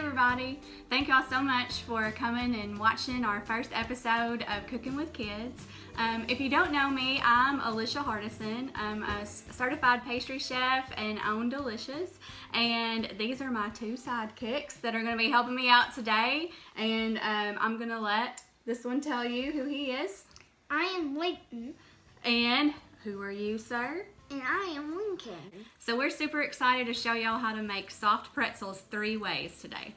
everybody. Thank y'all so much for coming and watching our first episode of Cooking with Kids. If you don't know me, I'm Alicia Hardison. I'm a certified pastry chef and own Dalishas. And these are my two sidekicks that are going to be helping me out today. And I'm going to let this one tell you who he is. I am Layton. And who are you, sir? And I am Lincoln. So we're super excited to show y'all how to make soft pretzels 3 ways today.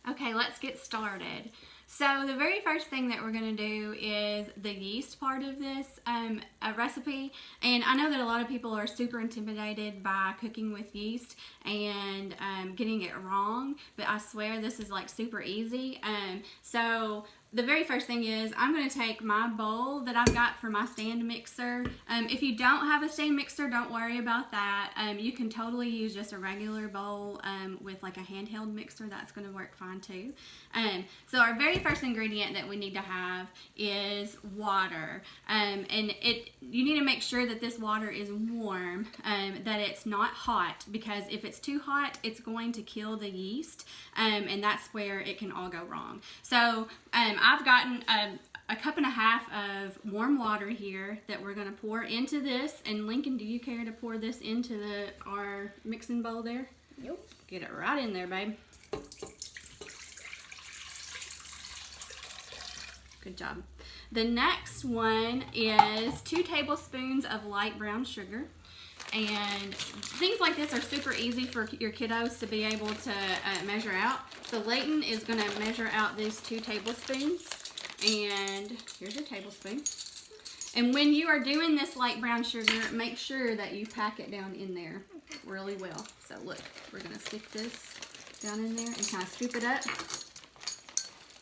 Okay, let's get started. So the very first thing that we're going to do is the yeast part of this recipe. And I know that a lot of people are super intimidated by cooking with yeast and getting it wrong, but I swear this is like super easy. So the very first thing is I'm going to take my bowl that I've got for my stand mixer. If you don't have a stand mixer, don't worry about that. You can totally use just a regular bowl with like a handheld mixer. That's going to work fine too. So our very first ingredient that we need to have is water. And you need to make sure that this water is warm, that it's not hot, because if it's too hot, it's going to kill the yeast, and that's where it can all go wrong. So I've gotten a cup and a half of warm water here that we're going to pour into this. And Lincoln, do you care to pour this into our mixing bowl there? Nope. Get it right in there, babe. Good job. The next one is 2 tablespoons of light brown sugar. And things like this are super easy for your kiddos to be able to measure out. So Layton is going to measure out these 2 tablespoons. And here's your tablespoon. And when you are doing this light brown sugar, make sure that you pack it down in there really well. So look, we're going to stick this down in there and kind of scoop it up.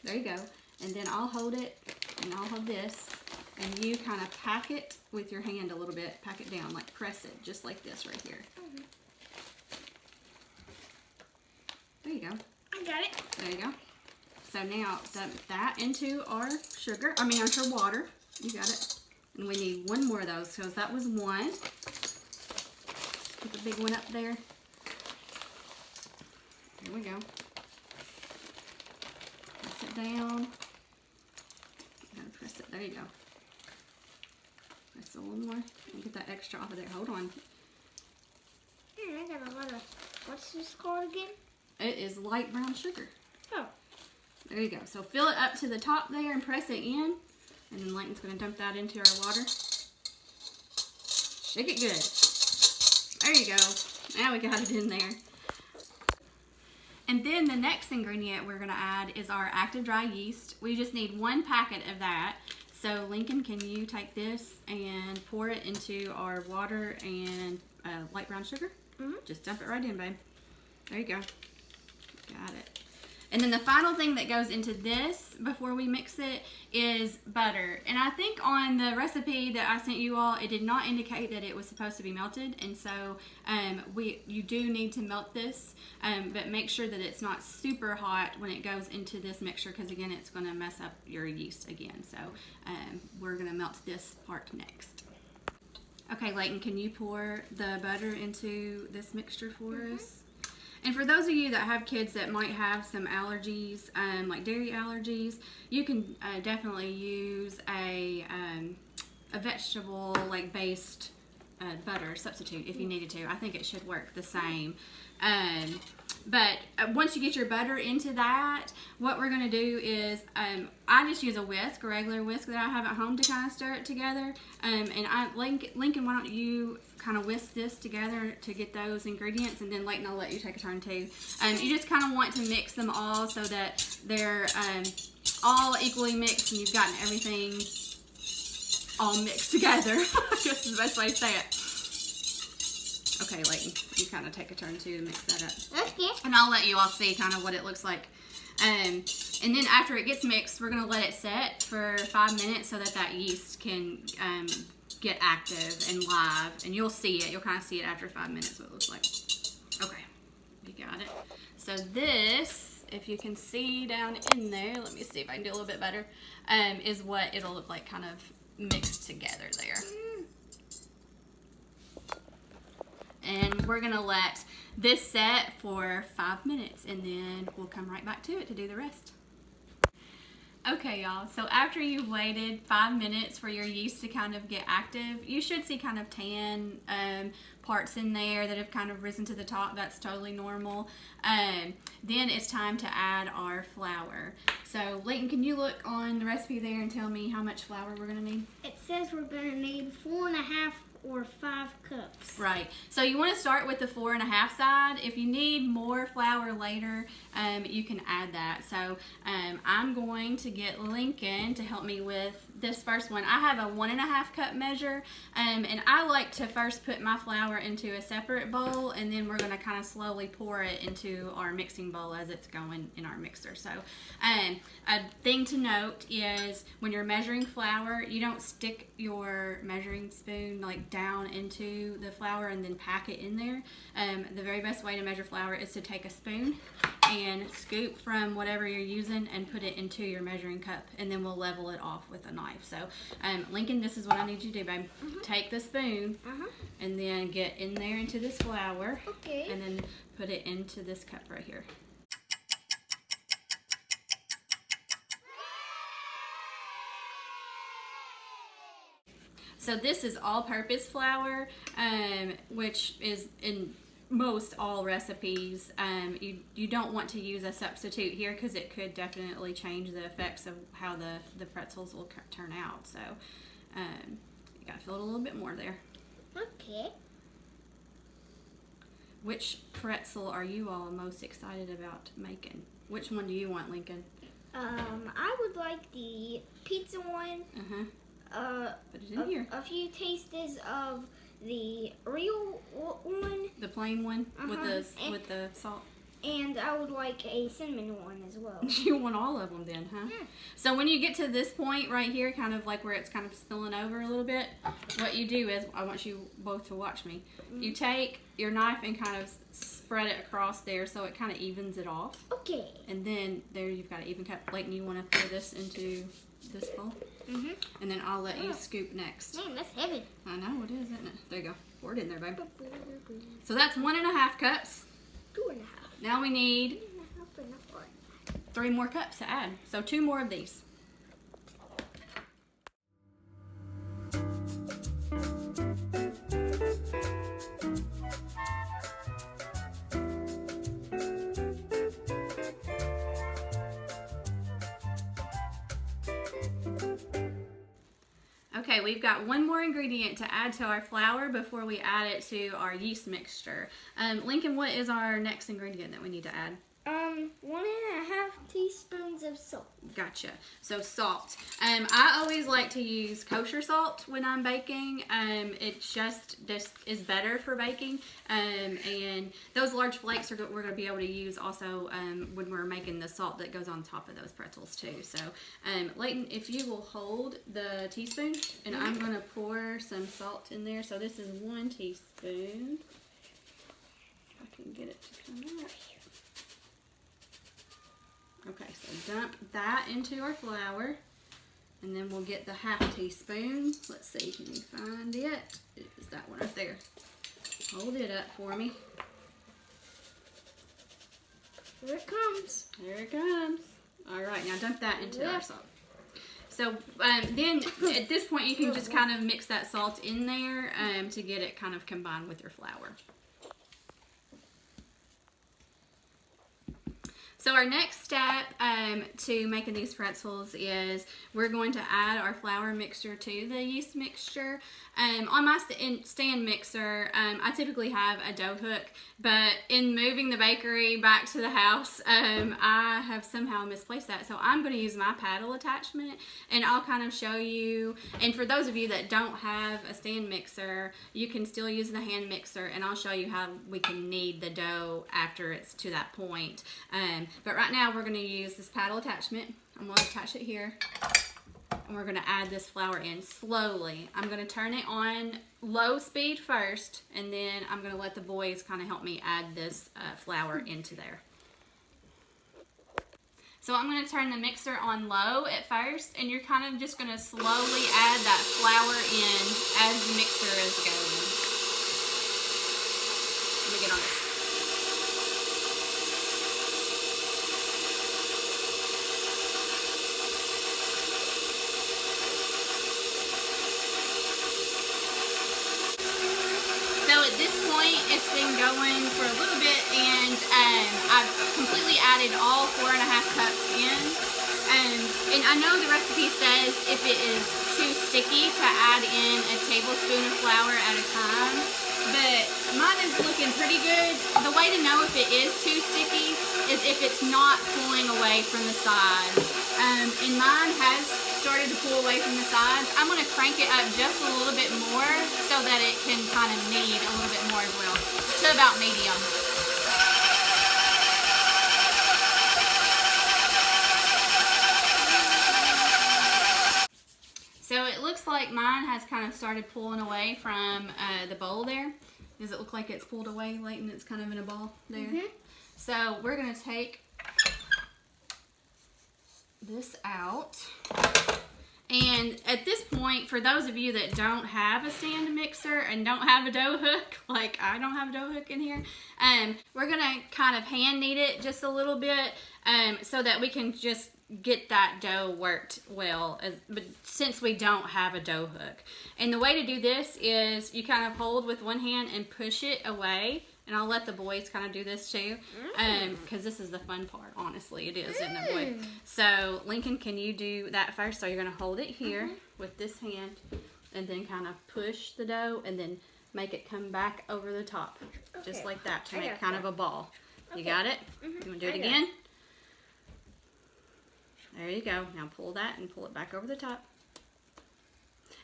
There you go. And then I'll hold it, and I'll hold this, and you kind of pack it with your hand a little bit. Pack it down, like press it, just like this right here. There you go. I got it. There you go. So now dump that into our sugar, our water. You got it. And we need 1 more of those, because that was 1. Put the big one up there. There we go. Press it down. Press it. There you go. Press a little more. And get that extra off of there. Hold on. I got a lot of, what's this called again? It is light brown sugar. Oh. There you go. So fill it up to the top there and press it in. And then Layton's going to dump that into our water. Shake it good. There you go. Now we got it in there. And then the next ingredient we're going to add is our active dry yeast. We just need 1 packet of that. So Lincoln, can you take this and pour it into our water and light brown sugar? Mm-hmm. Just dump it right in, babe. There you go. Got it. And then the final thing that goes into this before we mix it is butter. And I think on the recipe that I sent you all, it did not indicate that it was supposed to be melted. And so you do need to melt this, but make sure that it's not super hot when it goes into this mixture, because again, it's going to mess up your yeast again. So we're going to melt this part next. Okay, Layton, can you pour the butter into this mixture for us? And for those of you that have kids that might have some allergies, like dairy allergies, you can definitely use a vegetable like based butter substitute if you needed to. I think it should work the same. But once you get your butter into that, what we're going to do is, I just use a whisk, a regular whisk that I have at home to kind of stir it together. And Lincoln, why don't you kind of whisk this together to get those ingredients, and then Layton, I'll let you take a turn too. You just kind of want to mix them all so that they're all equally mixed and you've gotten everything all mixed together. I guess is the best way to say it. Okay, Layton, you kind of take a turn too to mix that up. Okay. And I'll let you all see kind of what it looks like. And then after it gets mixed, we're going to let it set for 5 minutes so that yeast can get active and live. And you'll see it. You'll kind of see it after 5 minutes what it looks like. Okay, you got it. So this, if you can see down in there, let me see if I can do a little bit better, is what it'll look like kind of mixed together there. And we're gonna let this set for 5 minutes, and then we'll come right back to it to do the rest. Okay, y'all, so after you've waited 5 minutes for your yeast to kind of get active, you should see kind of tan parts in there that have kind of risen to the top. That's totally normal. Then it's time to add our flour. So, Leighton, can you look on the recipe there and tell me how much flour we're going to need? It says we're going to need 4.5 or 5 cups. Right. So you want to start with the 4.5 side. If you need more flour later, you can add that. So I'm going to get Lincoln to help me with this first one. I have a 1.5 cup measure, and I like to first put my flour into a separate bowl, and then we're going to kind of slowly pour it into our mixing bowl as it's going in our mixer. So a thing to note is when you're measuring flour, you don't stick your measuring spoon like down into the flour and then pack it in there. The very best way to measure flour is to take a spoon and scoop from whatever you're using and put it into your measuring cup, and then we'll level it off with a knife. So Lincoln, this is what I need you to do, babe. Take the spoon and then get in there into this flour, and then put it into this cup right here. So this is all-purpose flour, which is in most all recipes. You don't want to use a substitute here because it could definitely change the effects of how the pretzels will turn out. So you gotta fill it a little bit more there. Okay. Which pretzel are you all most excited about making? Which one do you want, Lincoln? I would like the pizza one. Put it in here. A few tastes of the real one. The plain one with the salt. And I would like a cinnamon one as well. You want all of them then, huh? Yeah. So when you get to this point right here, kind of like where it's kind of spilling over a little bit, what you do is, I want you both to watch me. You take your knife and kind of spread it across there so it kind of evens it off. Okay. And then there you've got an even cup. Leighton, you want to pour this into this bowl? And then I'll let you scoop next. Man, that's heavy. I know it is, isn't it? There you go. Pour it in there, babe. So that's 1.5 cups. 2.5. Now we need 2.5. 3 more cups to add. So 2 more of these. Okay, we've got 1 more ingredient to add to our flour before we add it to our yeast mixture. Lincoln, what is our next ingredient that we need to add? 1.5 teaspoons of salt. Gotcha. So salt. I always like to use kosher salt when I'm baking. It just is better for baking. And those large flakes we're going to be able to use also when we're making the salt that goes on top of those pretzels too. So Leighton, if you will hold the teaspoon, and I'm going to pour some salt in there. So this is 1 teaspoon. If I can get it to come out. Okay, so dump that into our flour, and then we'll get the 1/2 teaspoon. Let's see, can you find it? It is that one right there. Hold it up for me. Here it comes. Here it comes. All right, now dump that into our salt. So then at this point you can just kind of mix that salt in there to get it kind of combined with your flour. So our next step to making these pretzels is we're going to add our flour mixture to the yeast mixture. On my stand mixer, I typically have a dough hook, but in moving the bakery back to the house, I have somehow misplaced that. So I'm going to use my paddle attachment, and I'll kind of show you. And for those of you that don't have a stand mixer, you can still use the hand mixer, and I'll show you how we can knead the dough after it's to that point. But right now we're going to use this paddle attachment. I'm going to attach it here, and we're going to add this flour in slowly. I'm going to turn it on low speed first, and then I'm going to let the boys kind of help me add this flour into there. So I'm going to turn the mixer on low at first, and you're kind of just going to slowly add that flour in as the mixer is going. get on this. So at this point, it's been going for a little bit, and I've completely added all 4.5 cups in. And I know the recipe says if it is too sticky to add in a tablespoon of flour at a time, but mine is looking pretty good. The way to know if it is too sticky is if it's not pulling away from the sides. And mine has started to pull away from the sides. I'm going to crank it up just a little bit more so that it can kind of knead a little bit more as well, to about medium. So it looks like mine has kind of started pulling away from the bowl there. Does it look like it's pulled away, Layton? It's kind of in a ball there. So we're going to take this out. And at this point, for those of you that don't have a stand mixer and don't have a dough hook, like I don't have a dough hook in here, we're going to kind of hand knead it just a little bit so that we can just get that dough worked well, but since we don't have a dough hook. And the way to do this is you kind of hold with one hand and push it away. And I'll let the boys kind of do this too, because this is the fun part, honestly. It is, isn't it, boy? So, Lincoln, can you do that first? So, you're going to hold it here with this hand, and then kind of push the dough, and then make it come back over the top, just like that, to make kind of a ball. You got it? You want to do it again? There you go. Now pull that and pull it back over the top.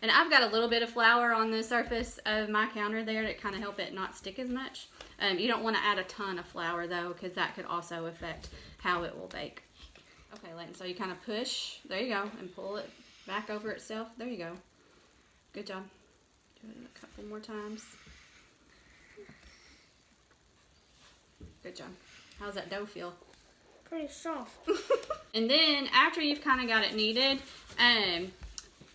And I've got a little bit of flour on the surface of my counter there to kind of help it not stick as much. You don't want to add a ton of flour though, because that could also affect how it will bake. Okay, Layton, so you kind of push, there you go, and pull it back over itself. There you go. Good job. Do it a couple more times. Good job. How's that dough feel? Pretty soft. And then after you've kind of got it kneaded,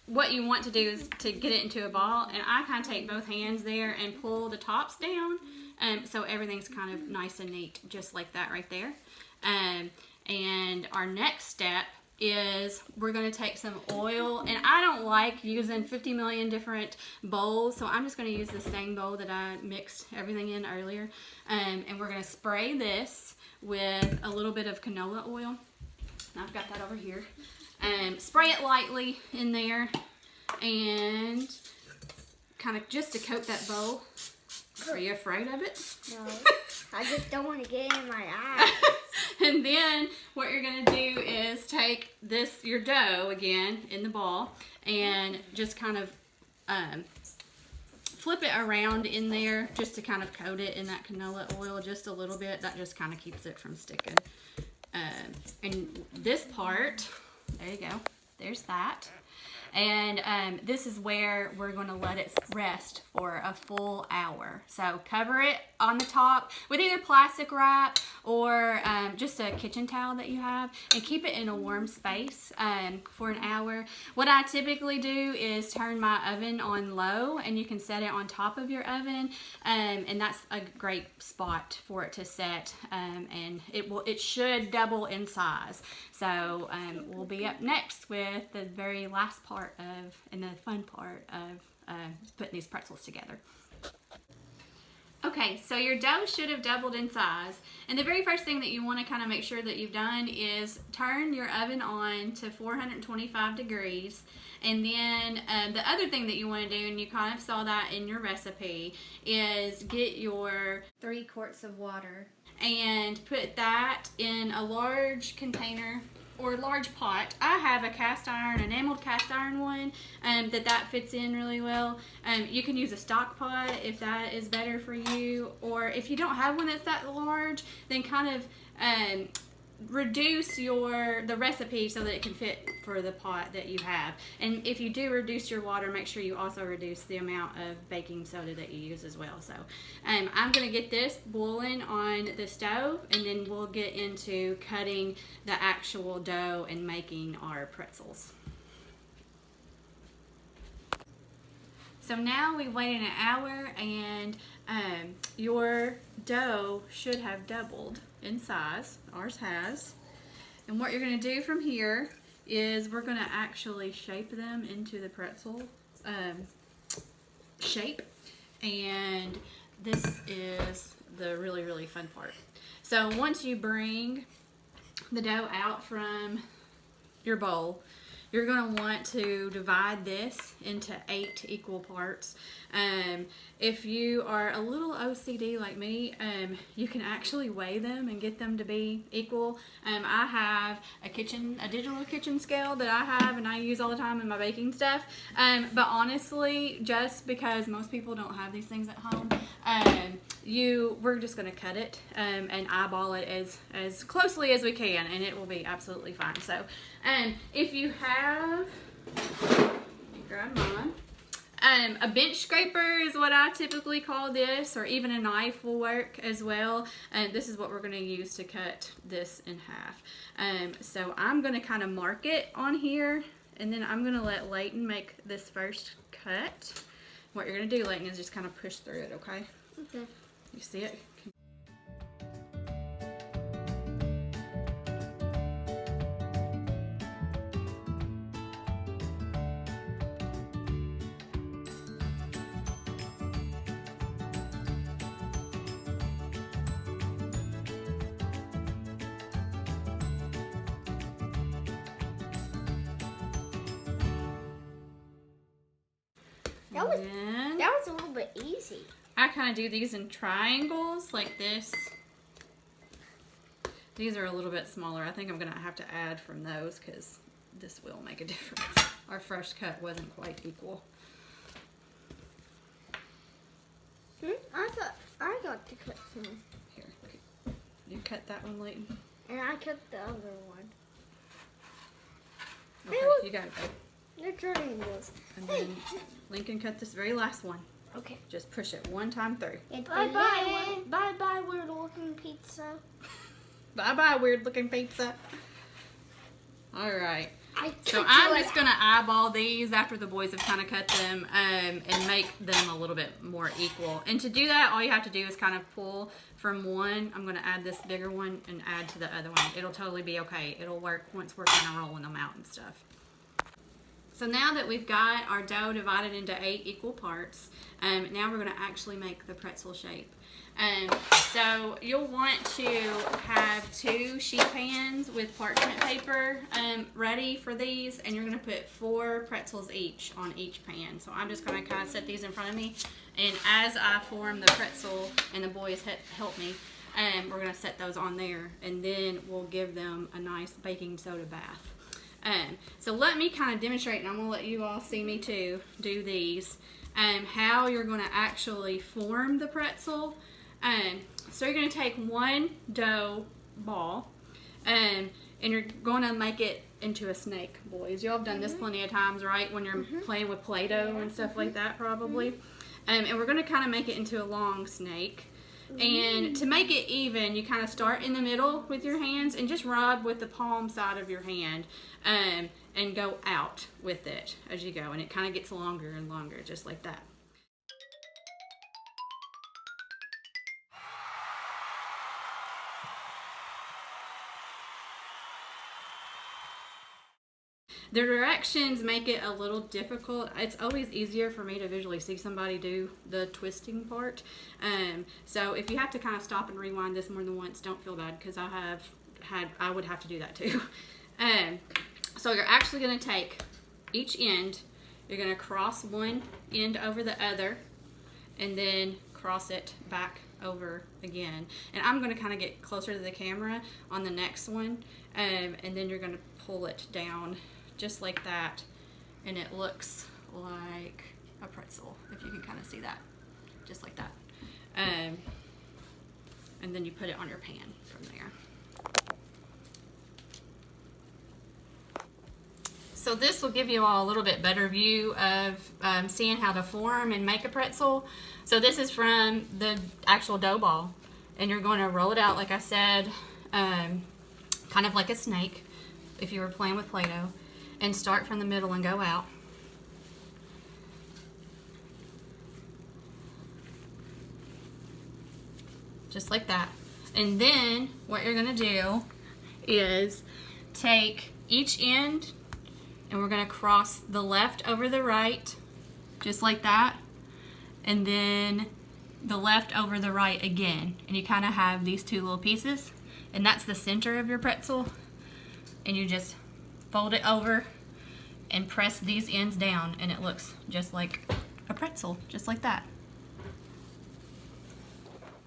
what you want to do is to get it into a ball, and I kind of take both hands there and pull the tops down, so everything's kind of nice and neat, just like that right there. And our next step is we're going to take some oil, and I don't like using 50 million different bowls, so I'm just going to use the same bowl that I mixed everything in earlier, and we're going to spray this with a little bit of canola oil. I've got that over here. Spray it lightly in there, and kind of just to coat that bowl. Are you afraid of it? No, I just don't want to get it in my eyes. And then what you're going to do is take your dough again in the ball, and just kind of flip it around in there just to kind of coat it in that canola oil just a little bit. That just kind of keeps it from sticking. And this part, there you go, there's that. And this is where we're going to let it rest for a full hour. So cover it on the top with either plastic wrap or just a kitchen towel that you have, and keep it in a warm space for an hour. What I typically do is turn my oven on low, and you can set it on top of your oven, and that's a great spot for it to set, and it should double in size. So we'll be up next with the very last part and the fun part of putting these pretzels together. Okay, so your dough should have doubled in size, and the very first thing that you want to kind of make sure that you've done is turn your oven on to 425 degrees, and then the other thing that you want to do, and you kind of saw that in your recipe, is get your 3 quarts of water and put that in a large container or large pot. I have a cast iron, enameled cast iron one, that fits in really well. You can use a stock pot if that is better for you, or if you don't have one that's that large, then kind of reduce the recipe so that it can fit for the pot that you have. And if you do reduce your water, make sure you also reduce the amount of baking soda that you use as well. So I'm going to get this boiling on the stove, and then we'll get into cutting the actual dough and making our pretzels. So now we've waited an hour, and your dough should have doubled in size. Ours has. And what you're going to do from here is we're going to actually shape them into the pretzel shape. And this is the really, really fun part. So once you bring the dough out from your bowl, you're going to want to divide this into 8 equal parts. If you are a little OCD like me, you can actually weigh them and get them to be equal. I have a digital kitchen scale that I have and I use all the time in my baking stuff. But honestly, just because most people don't have these things at home, we're just going to cut it and eyeball it as closely as we can, and it will be absolutely fine. So if you have, grab mine. A bench scraper is what I typically call this, or even a knife will work as well. This is what we're going to use to cut this in half. So I'm going to kind of mark it on here, and then I'm going to let Layton make this first cut. What you're going to do, Layton, is just kind of push through it, okay? Okay. You see it? That was a little bit easy. I kind of do these in triangles like this. These are a little bit smaller. I think I'm going to have to add from those because this will make a difference. Our first cut wasn't quite equal. I thought I got to cut some. Here, look. You cut that one, Layton? And I cut the other one. Okay, you got it, babe. They're triangles. And then Lincoln cut this very last one. Okay. Just push it one time through. Bye-bye. Bye-bye, weird-looking pizza. Bye-bye, weird-looking pizza. All right. So I'm I'm just going to eyeball these after the boys have kind of cut them and make them a little bit more equal. And to do that, all you have to do is kind of pull from one. I'm going to add this bigger one and add to the other one. It'll totally be okay. It'll work once we're kind of rolling them out and stuff. So now that we've got our dough divided into 8 equal parts, now we're going to actually make the pretzel shape. So you'll want to have 2 sheet pans with parchment paper ready for these, and you're going to put 4 pretzels each on each pan. So I'm just going to kind of set these in front of me, and as I form the pretzel and the boys help me, we're going to set those on there, and then we'll give them a nice baking soda bath. So let me kind of demonstrate, and I'm going to let you all see me too do these, how you're going to actually form the pretzel. So you're going to take one dough ball, and you're going to make it into a snake, boys. Y'all have done this plenty of times, right? When you're playing with Play-Doh and stuff like that, probably. And we're going to kind of make it into a long snake. And to make it even, you kind of start in the middle with your hands and just rub with the palm side of your hand and go out with it as you go. And it kind of gets longer and longer, just like that. The directions make it a little difficult. It's always easier for me to visually see somebody do the twisting part. So if you have to kind of stop and rewind this more than once, don't feel bad, because I would have to do that too. So you're actually going to take each end, you're going to cross one end over the other, and then cross it back over again. And I'm going to kind of get closer to the camera on the next one, and then you're going to pull it down just like that, and it looks like a pretzel, if you can kind of see that, just like that. And then you put it on your pan from there. So this will give you all a little bit better view of seeing how to form and make a pretzel. So this is from the actual dough ball, and you're going to roll it out, like I said, kind of like a snake if you were playing with Play-Doh, and start from the middle and go out. just like that. And then what you're gonna do is take each end and we're gonna cross the left over the right, just like that. And then the left over the right again. And you kind of have these two little pieces, and that's the center of your pretzel. And you just fold it over and press these ends down, and it looks just like a pretzel, just like that.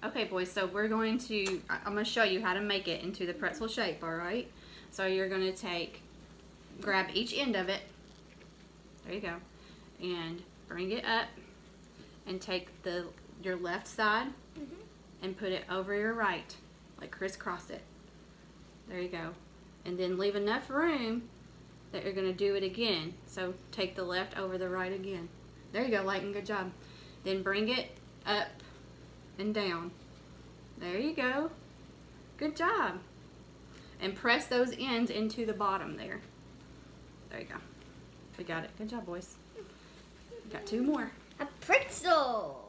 Okay, boys, so I'm going to show you how to make it into the pretzel shape, all right? So you're going to grab each end of it, there you go, and bring it up and take your left side and put it over your right, like crisscross it. There you go. And then leave enough room that you're going to do it again. So take the left over the right again. There you go, Layton, good job. Then bring it up and down. There you go. Good job. And press those ends into the bottom there. There you go. We got it. Good job, boys. Got two more. A pretzel.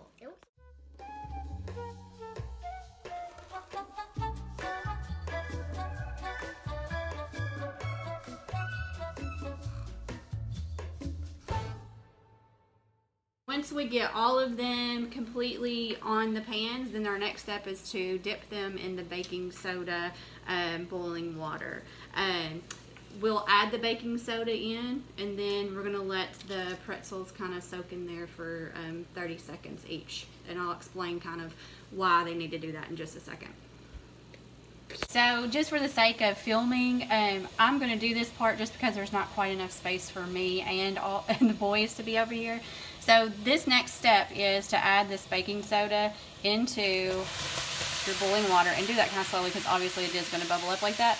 Once we get all of them completely on the pans, then our next step is to dip them in the baking soda boiling water. We'll add the baking soda in, and then we're gonna let the pretzels kind of soak in there for 30 seconds each. And I'll explain kind of why they need to do that in just a second. So just for the sake of filming, I'm going to do this part just because there's not quite enough space for me and the boys to be over here. So this next step is to add this baking soda into your boiling water, and do that kind of slowly because obviously it is going to bubble up like that.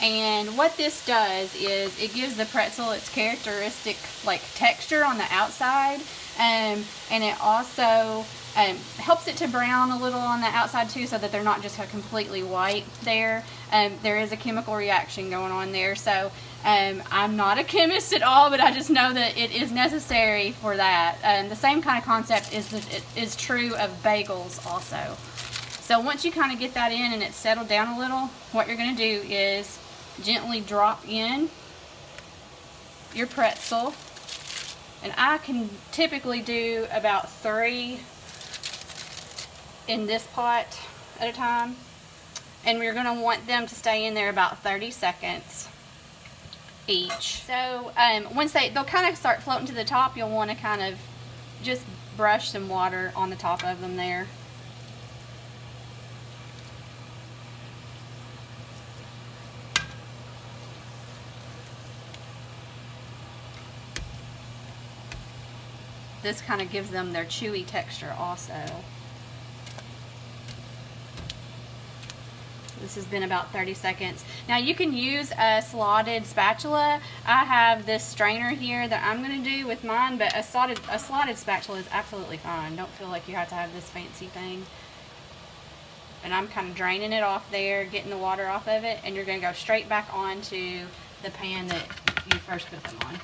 And what this does is it gives the pretzel its characteristic like texture on the outside, and it also helps it to brown a little on the outside too, so that they're not just completely white there. There is a chemical reaction going on there, so I'm not a chemist at all, but I just know that it is necessary for that. The same kind of concept is true of bagels also. So once you kind of get that in and it's settled down a little, what you're going to do is gently drop in your pretzel. And I can typically do about 3 in this pot at a time. And we're going to want them to stay in there about 30 seconds each. So once they'll kind of start floating to the top, you'll want to kind of just brush some water on the top of them there. This kind of gives them their chewy texture also. This has been about 30 seconds. Now you can use a slotted spatula. I have this strainer here that I'm going to do with mine, but a slotted spatula is absolutely fine. Don't feel like you have to have this fancy thing. And I'm kind of draining it off there, getting the water off of it, and you're going to go straight back onto the pan that you first put them on.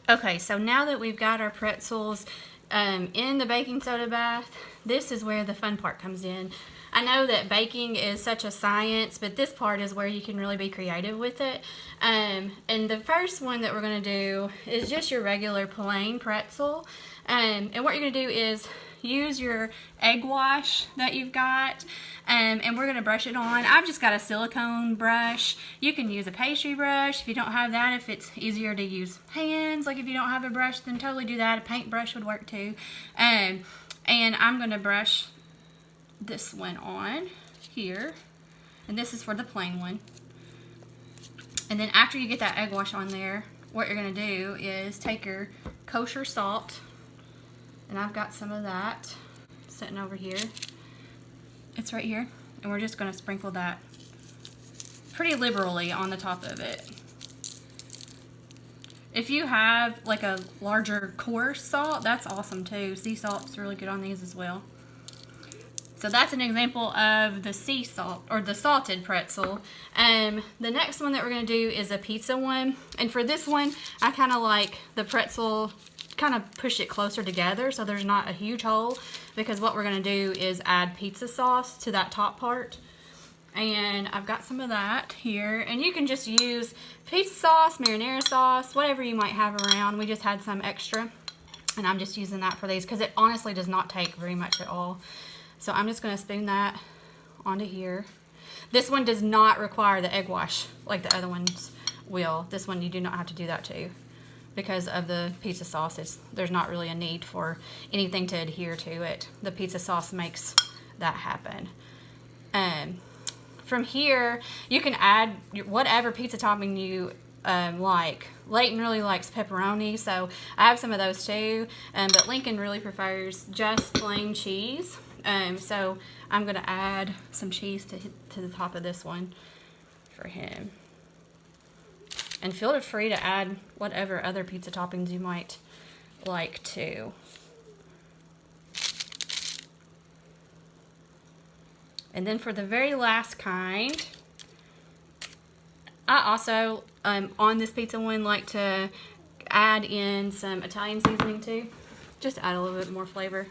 Okay, so now that we've got our pretzels in the baking soda bath, this is where the fun part comes in. I know that baking is such a science, but this part is where you can really be creative with it. And the first one that we're going to do is just your regular plain pretzel. And what you're going to do is use your egg wash that you've got, and we're going to brush it on. I've just got a silicone brush. You can use a pastry brush if you don't have that. If it's easier to use hands, like if you don't have a brush, then totally do that. A paintbrush would work too. And I'm going to brush this one on here, and this is for the plain one. And then after you get that egg wash on there, what you're going to do is take your kosher salt, and I've got some of that sitting over here. It's right here, and we're just going to sprinkle that pretty liberally on the top of it. If you have like a larger coarse salt, that's awesome too. Sea salt's really good on these as well. So that's an example of the sea salt, or the salted pretzel. The next one that we're gonna do is a pizza one. And for this one, I kind of like the pretzel, kind of push it closer together so there's not a huge hole, because what we're gonna do is add pizza sauce to that top part. And I've got some of that here, and you can just use pizza sauce, marinara sauce, whatever you might have around. We just had some extra, and I'm just using that for these because it honestly does not take very much at all. So I'm just going to spoon that onto here. This one does not require the egg wash like the other ones will. This one you do not have to do that too, because of the pizza sauce. There's not really a need for anything to adhere to it. The pizza sauce makes that happen. From here, you can add whatever pizza topping you like. Layton really likes pepperoni, so I have some of those too. But Lincoln really prefers just plain cheese. So I'm going to add some cheese to the top of this one for him. And feel free to add whatever other pizza toppings you might like too. And then for the very last kind, I also, on this pizza one, like to add in some Italian seasoning too. Just to add a little bit more flavor.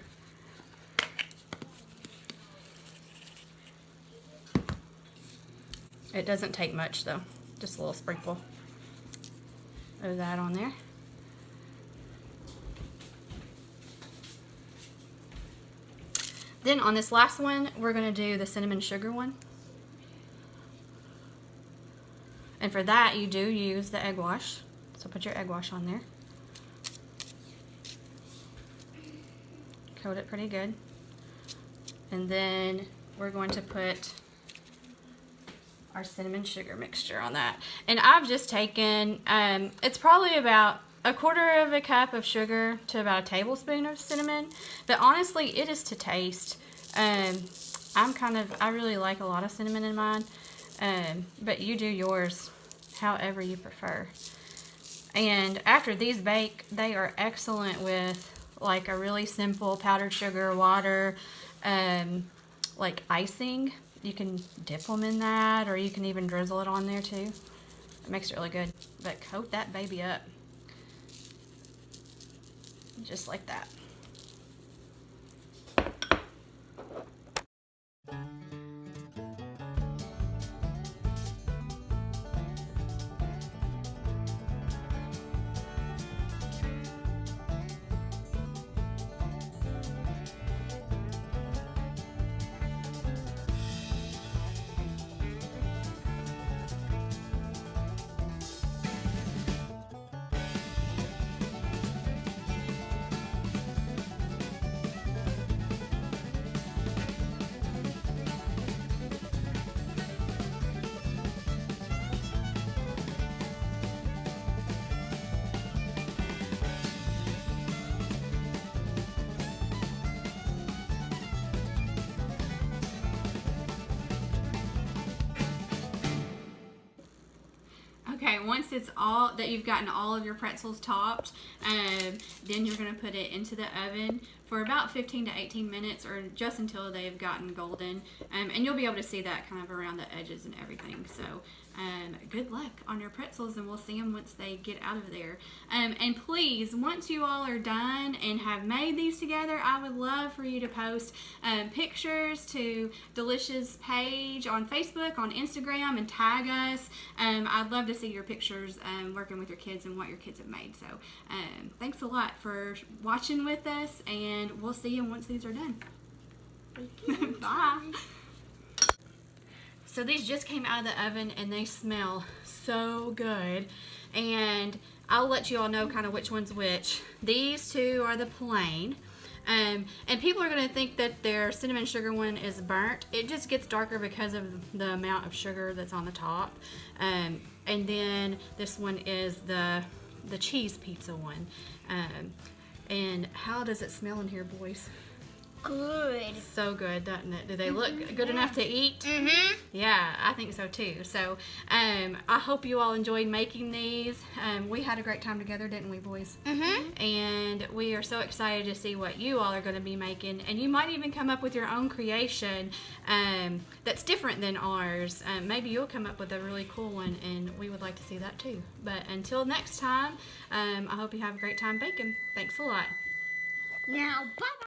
It doesn't take much though, just a little sprinkle of that on there. Then on this last one, we're gonna do the cinnamon sugar one. And for that, you do use the egg wash. So put your egg wash on there. Coat it pretty good. And then we're going to put our cinnamon sugar mixture on that. And I've just taken, it's probably about a quarter of a cup of sugar to about a tablespoon of cinnamon. But honestly, it is to taste. I really like a lot of cinnamon in mine. But you do yours however you prefer. And after these bake, they are excellent with like a really simple powdered sugar, water, like icing. You can dip them in that, or you can even drizzle it on there too. It makes it really good. But coat that baby up. Just like that. Okay, once it's all that you've gotten all of your pretzels topped, then you're going to put it into the oven for about 15 to 18 minutes, or just until they've gotten golden. And you'll be able to see that kind of around the edges and everything. So good luck on your pretzels, and we'll see them once they get out of there. And please, once you all are done and have made these together, I would love for you to post pictures to Dalishas page on Facebook, on Instagram, and tag us. I'd love to see your pictures working with your kids and what your kids have made. So thanks a lot for watching with us, and we'll see you once these are done. Bye. So these just came out of the oven and they smell so good. And I'll let you all know kind of which one's which. These two are the plain. And people are going to think that their cinnamon sugar one is burnt. It just gets darker because of the amount of sugar that's on the top. And then this one is the cheese pizza one. And how does it smell in here, boys? good. So good, doesn't it? Do they look good enough to eat? Mm-hmm. Yeah, I think so too. So I hope you all enjoyed making these. We had a great time together, didn't we, boys? Mm-hmm. And we are so excited to see what you all are going to be making. And you might even come up with your own creation that's different than ours. Maybe you'll come up with a really cool one, and we would like to see that too. But until next time, I hope you have a great time baking. Thanks a lot. Now, bye-bye.